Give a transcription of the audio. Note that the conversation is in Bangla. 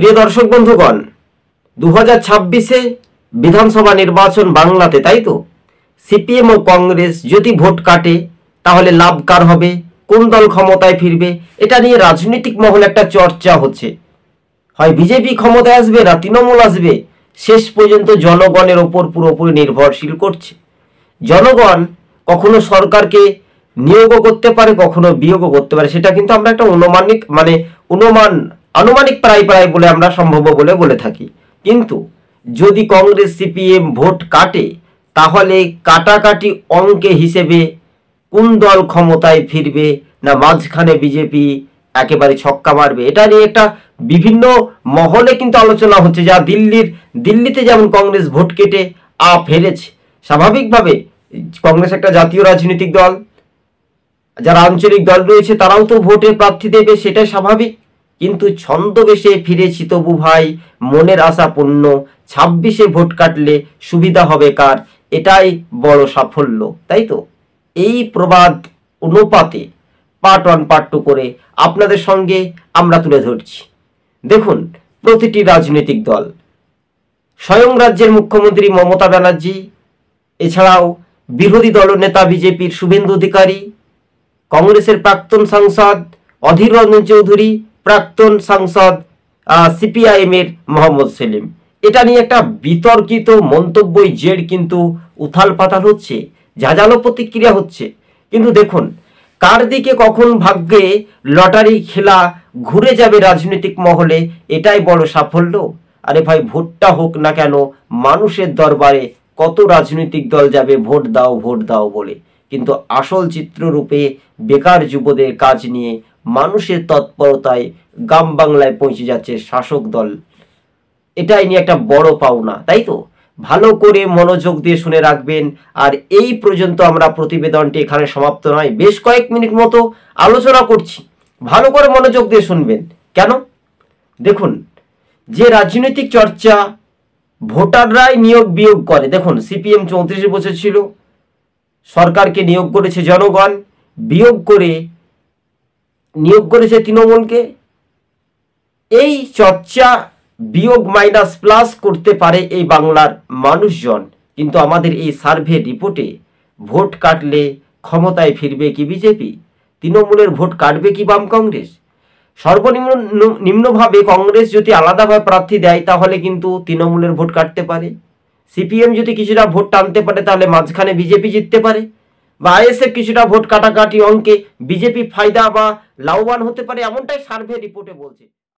প্রিয় দর্শক বন্ধুগণ, 2026-এ বিধানসভা নির্বাচন বাংলাতে, তাই তো? সিপিএম ও কংগ্রেস যদি ভোট কাটে তাহলে লাভ কার হবে, কোন দল ক্ষমতায় ফিরবে, এটা নিয়ে রাজনৈতিক মহলে একটা চর্চা হচ্ছে। হয় বিজেপি ক্ষমতায় আসবে না তৃণমূল আসবে, শেষ পর্যন্ত জনগণের ওপর পুরোপুরি নির্ভরশীল করছে। জনগণ কখনো সরকারকে নিয়োগও করতে পারে, কখনো বিয়োগও করতে পারে। সেটা কিন্তু আমরা একটা আনুমানিক প্রায় বলে আমরা সম্ভব বলে থাকি। কিন্তু যদি কংগ্রেস সিপিএম ভোট কাটে তাহলে কাটাকাটি অঙ্কে হিসেবে কোন দল ক্ষমতায় ফিরবে, না মাঝখানে বিজেপি একেবারে ছক্কা মারবে, এটা নিয়ে একটা বিভিন্ন মহলে কিন্তু আলোচনা হচ্ছে। যা দিল্লিতে যেমন কংগ্রেস ভোট কেটে ফেলেছে, স্বাভাবিকভাবে কংগ্রেস একটা জাতীয় রাজনৈতিক দল, যারা আঞ্চলিক দল রয়েছে তারাও তো ভোটে প্রার্থী দেবে, সেটাই স্বাভাবিক। কিন্তু ছন্দবেশে ফিরেছি তবু ভাই মনের আশা পূর্ণ, 26-এ ভোট কাটলে সুবিধা হবে কার, এটাই বড় সাফল্য, তাই তো? এই প্রবাদ অনুপাতে পার্ট 1 পার্ট 2 করে আপনাদের সঙ্গে আমরা তুলে ধরছি। দেখুন, প্রতিটি রাজনৈতিক দল, স্বয়ং রাজ্যের মুখ্যমন্ত্রী মমতা ব্যানার্জি, এছাড়াও বিরোধী দলনেতা বিজেপির শুভেন্দু অধিকারী, কংগ্রেসের প্রাক্তন সাংসদ অধীর রঞ্জন চৌধুরী, প্রাক্তন সাংসদ সিপিআইএম এর মোহাম্মদ সেলিম, এটা নিয়ে একটা বিতর্কিত মন্তব্যই জের কিন্তু উথাল পাতাল হচ্ছে, ঝাঁঝালো প্রতিক্রিয়া হচ্ছে। কিন্তু দেখুন, কার দিকে কখন ভাগ্যে লটারি খেলা ঘুরে যাবে রাজনৈতিক মহলে, এটাই বড় সাফল্য। আরে ভাই, ভোটটা হোক না কেন, মানুষের দরবারে কত রাজনৈতিক দল যাবে ভোট দাও বলে, কিন্তু আসল চিত্ররূপে বেকার যুবদের কাজ নিয়ে মানুষের তৎপরতায় গ্রাম বাংলায় পৌঁছে যাচ্ছে শাসক দল। এটাই নিয়ে একটা বড় পাওনা, তাই তো? ভালো করে মনোযোগ দিয়ে শুনে রাখবেন। আর এই পর্যন্ত আমরা প্রতিবেদনটি এখানে সমাপ্ত নয়, বেশ কয়েক মিনিট মতো আলোচনা করছি, ভালো করে মনোযোগ দিয়ে শুনবেন। কেন? দেখুন, যে রাজনৈতিক চর্চা ভোটাররাই নিয়োগ বিয়োগ করে, দেখুন সিপিএম 34 বছর ছিল, সরকারকে নিয়োগ করেছে জনগণ, নিয়োগ করেছে তৃণমূলকে। এই চর্চা বিয়োগ মাইনাস প্লাস করতে পারে এই বাংলার মানুষজন, কিন্তু আমাদের এই সার্ভে রিপোর্টে ভোট কাটলে ক্ষমতায় ফিরবে কি বিজেপি, তৃণমূলের ভোট কাটবে কি বাম কংগ্রেস, নিম্নভাবে কংগ্রেস যদি আলাদাভাবে প্রার্থী দেয় তাহলে কিন্তু তৃণমূলের ভোট কাটতে পারে, সিপিএম যদি কিছুটা ভোট টানতে পারে তাহলে মাঝখানে বিজেপি জিততে পারে, বা আইএসএফ কিছুটা ভোট কাটাকাটি অঙ্কে বিজেপি ফায়দা বা লাভবান হতে পারে, এমনটাই সার্ভে রিপোর্টে বলছে।